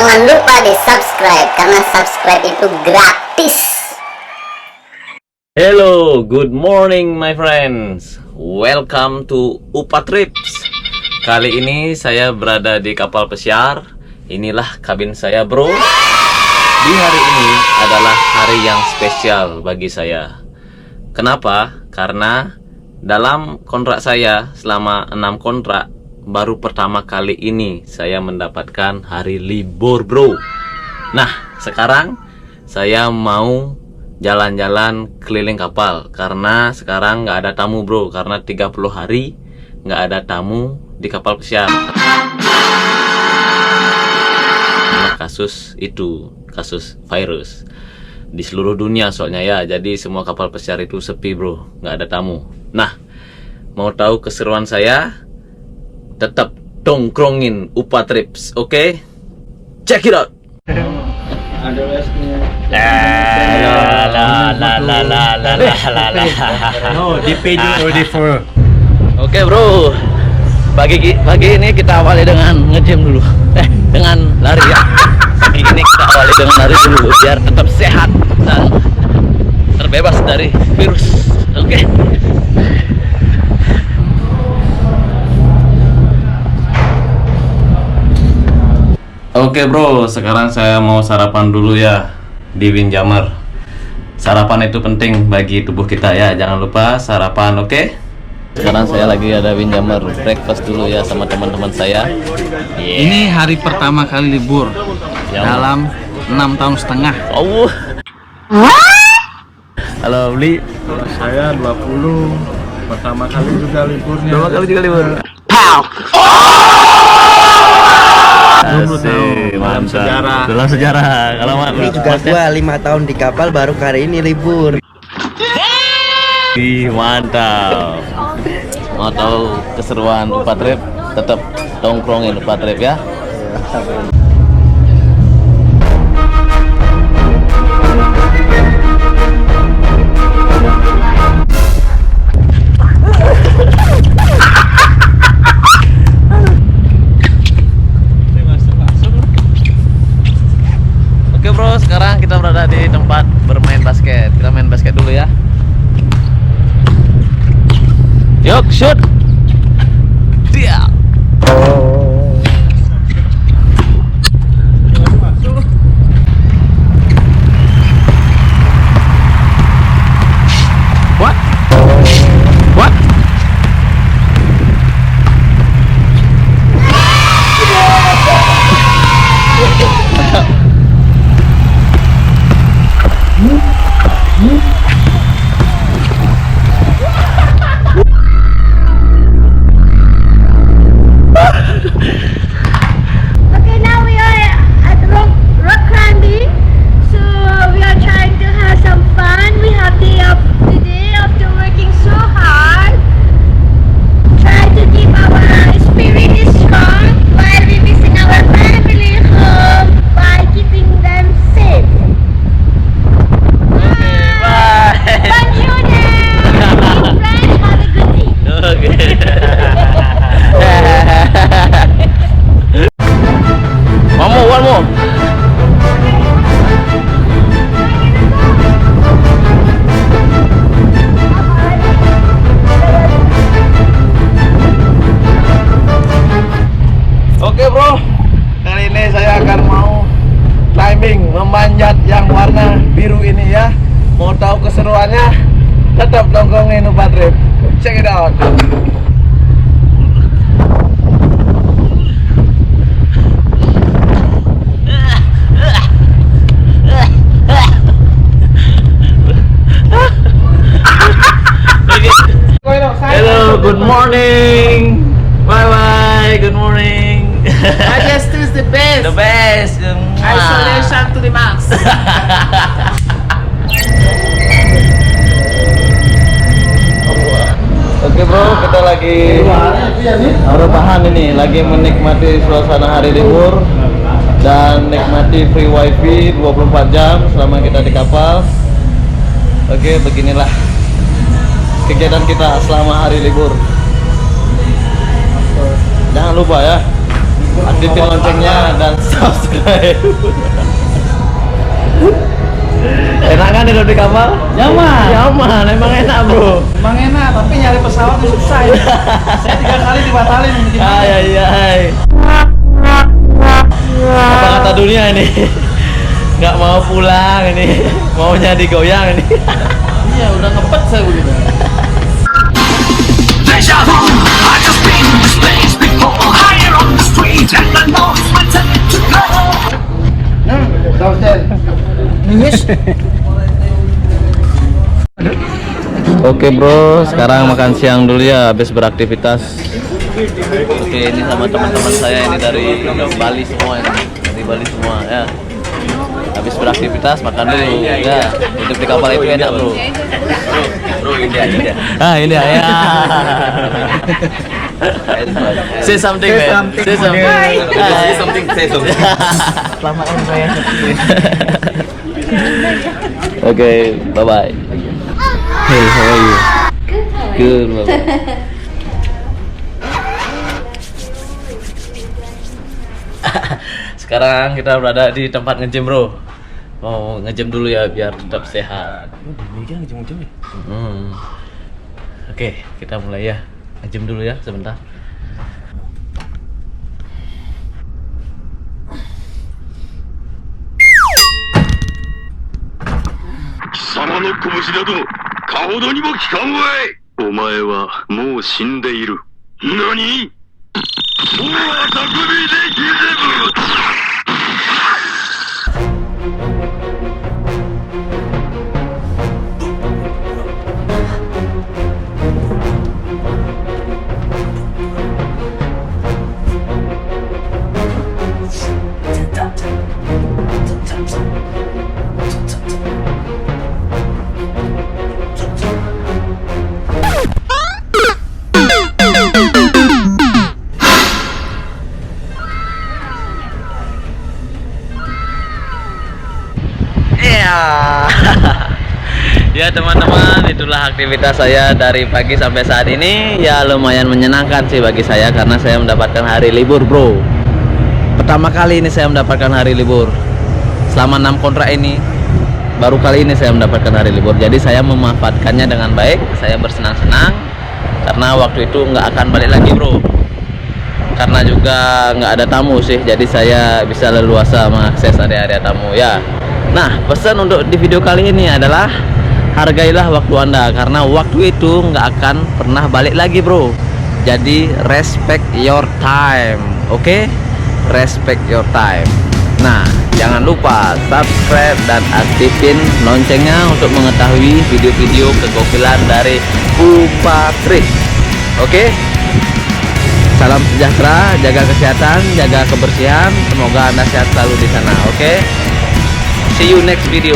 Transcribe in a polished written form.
Jangan lupa di subscribe, karena subscribe itu gratis. Hello, good morning my friends. Welcome to UPA Trips. Kali ini saya berada di kapal pesiar. Inilah kabin saya, bro. Di hari ini adalah hari yang spesial bagi saya. Kenapa? Karena dalam kontrak saya selama 6 kontrak, baru pertama kali ini saya mendapatkan hari libur, bro. Nah, sekarang saya mau jalan-jalan keliling kapal karena sekarang nggak ada tamu, bro. Karena 30 hari nggak ada tamu di kapal pesiar. Nah, kasus virus di seluruh dunia soalnya ya. Jadi semua kapal pesiar itu sepi, bro, nggak ada tamu. Nah, mau tahu keseruan saya? Tetap dongkrongin UPA Trips, oke? Check it out. Ada lesnya. No, they paid you already for. Oke, bro. Pagi ini kita awali dengan nge-gym dulu. Dengan lari ya. Pagi ini kita awali dengan lari dulu biar tetap sehat dan terbebas dari virus. Oke. Oke, bro, sekarang saya mau sarapan dulu ya di Windjammer. Sarapan itu penting bagi tubuh kita ya, jangan lupa sarapan, oke? Sekarang saya lagi ada Windjammer, breakfast dulu ya sama teman-teman saya. Ini hari pertama kali libur dalam 6 tahun setengah. Oh. Halo, Bli. Saya 20, pertama kali juga liburnya. Pertama kali juga libur. Asik, mantap. Dalam sejarah. Kalau Ini juga gua 5 tahun di kapal, baru kali ini libur. Wih, mantap. Mau tahu keseruan UPA Trip? Tetap tongkrongin UPA Trip ya. Oke, bro, sekarang kita berada di tempat bermain basket. Kita main basket dulu ya. Yuk, shoot. Dia. What? What? Okay, now we are at rock climbing. So we are trying to have some fun. We have the day after working so hard. Try to keep our spirit strong while we missing our family home by keeping them safe. Bye. Bonjour now. Friends, have a good day. Oke. One more. Oke, bro. Kali ini saya akan mau climbing, memanjat yang warna biru ini ya. Mau tahu keseruannya? Tetap dongkrongin UPA Trip. Check it out. Hello, good morning. Bye, good morning. Majesty is the best. The best. Isolation to the max. Oke, bro, kita lagi rebahan ini, lagi menikmati suasana hari libur dan nikmati free wifi 24 jam selama kita di kapal. Oke, beginilah kegiatan kita selama hari libur. Jangan lupa ya, aktifin loncengnya dan subscribe. Enak kan hidup di kapal? Nyaman, emang enak bro. Emang enak, tapi nyari pesawatnya susah ya. Saya 3 kali dibatalin. Ay. Apa kata dunia ini? Nggak mau pulang ini, maunya digoyang ini. Iya, udah ngepet saya begitu. Oke bro, sekarang makan siang dulu ya, habis beraktivitas. Oke, ini sama teman-teman saya ini dari Bali semua ini, dari Bali semua ya. Habis beraktivitas makan dulu ya. Hidup di kapal itu enak bro. Bro ini aja. Ah ini ya. Say something man. Say something. Say something. Say something. Kelamaan saya. Okay, bye bye. Hey, how are you? Good. Bye. Sekarang kita berada di tempat nge-gym bro. Mau nge-gym dulu ya biar tetap sehat. Oke, kita mulai ya. Nge-gym dulu ya sebentar. Samaの拳など顔どにも効かんわい。お前はもう死んでいる。何？もうあたくびできれぶ。Ya teman-teman, itulah aktivitas saya dari pagi sampai saat ini. Ya lumayan menyenangkan sih bagi saya karena saya mendapatkan hari libur bro. Pertama kali ini saya mendapatkan hari libur. Selama 6 kontrak ini baru kali ini saya mendapatkan hari libur. Jadi saya memanfaatkannya dengan baik. Saya bersenang-senang karena waktu itu nggak akan balik lagi bro. Karena juga nggak ada tamu sih, jadi saya bisa leluasa mengakses area-area tamu ya. Nah, pesan untuk di video kali ini adalah hargailah waktu Anda karena waktu itu nggak akan pernah balik lagi bro. Jadi respect your time, oke? Respect your time. Nah, jangan lupa subscribe dan aktifin loncengnya untuk mengetahui video-video kegokilan dari Upatrips. Oke? Salam sejahtera, jaga kesehatan, jaga kebersihan. Semoga Anda sehat selalu di sana, oke? See you next video.